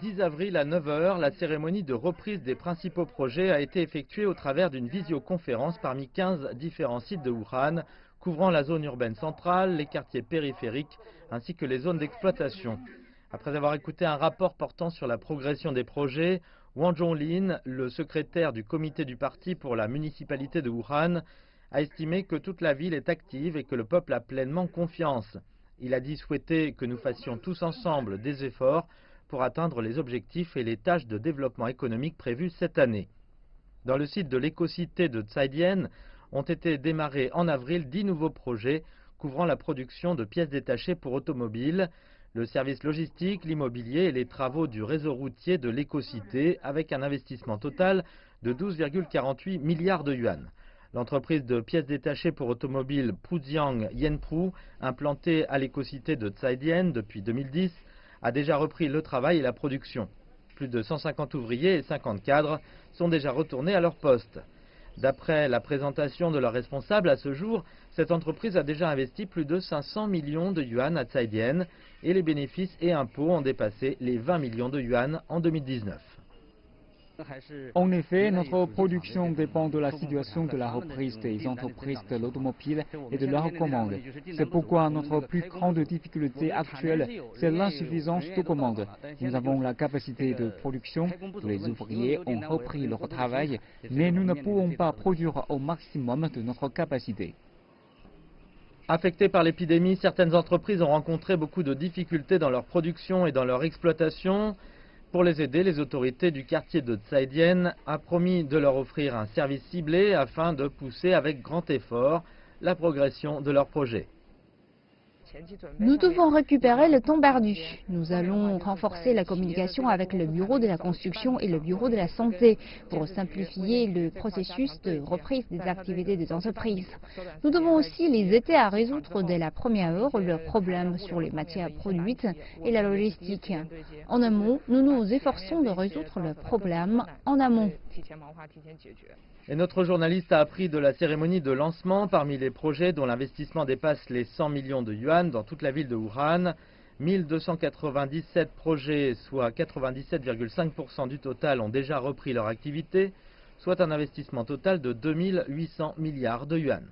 10 avril à 9 h, la cérémonie de reprise des principaux projets a été effectuée au travers d'une visioconférence parmi 15 différents sites de Wuhan, couvrant la zone urbaine centrale, les quartiers périphériques ainsi que les zones d'exploitation. Après avoir écouté un rapport portant sur la progression des projets, Wang Zhonglin, le secrétaire du comité du parti pour la municipalité de Wuhan, a estimé que toute la ville est active et que le peuple a pleinement confiance. Il a dit souhaiter que nous fassions tous ensemble des efforts pour atteindre les objectifs et les tâches de développement économique prévues cette année. Dans le site de l'éco-cité de Zhaidien ont été démarrés en avril 10 nouveaux projets couvrant la production de pièces détachées pour automobiles, le service logistique, l'immobilier et les travaux du réseau routier de l'éco-cité avec un investissement total de 12,48 milliards de yuan. L'entreprise de pièces détachées pour automobiles Pujiang Yanpu, implantée à l'éco-cité de Zhaidien depuis 2010, a déjà repris le travail et la production. Plus de 150 ouvriers et 50 cadres sont déjà retournés à leur poste. D'après la présentation de leurs responsables, à ce jour, cette entreprise a déjà investi plus de 500 millions de yuan à Zhaidien et les bénéfices et impôts ont dépassé les 20 millions de yuan en 2019. En effet, notre production dépend de la situation de la reprise des entreprises de l'automobile et de leurs commandes. C'est pourquoi notre plus grande difficulté actuelle, c'est l'insuffisance de commandes. Nous avons la capacité de production, tous les ouvriers ont repris leur travail, mais nous ne pouvons pas produire au maximum de notre capacité. Affectées par l'épidémie, certaines entreprises ont rencontré beaucoup de difficultés dans leur production et dans leur exploitation. Pour les aider, les autorités du quartier de Zhaidien ont promis de leur offrir un service ciblé afin de pousser avec grand effort la progression de leur projet. Nous devons récupérer le temps perdu. Nous allons renforcer la communication avec le bureau de la construction et le bureau de la santé pour simplifier le processus de reprise des activités des entreprises. Nous devons aussi les aider à résoudre dès la première heure leurs problèmes sur les matières produites et la logistique. En un mot, nous nous efforçons de résoudre leurs problèmes en amont. Et notre journaliste a appris de la cérémonie de lancement parmi les projets dont l'investissement dépasse les 100 millions de yuan dans toute la ville de Wuhan. 1297 projets, soit 97,5% du total, ont déjà repris leur activité, soit un investissement total de 2800 milliards de yuan.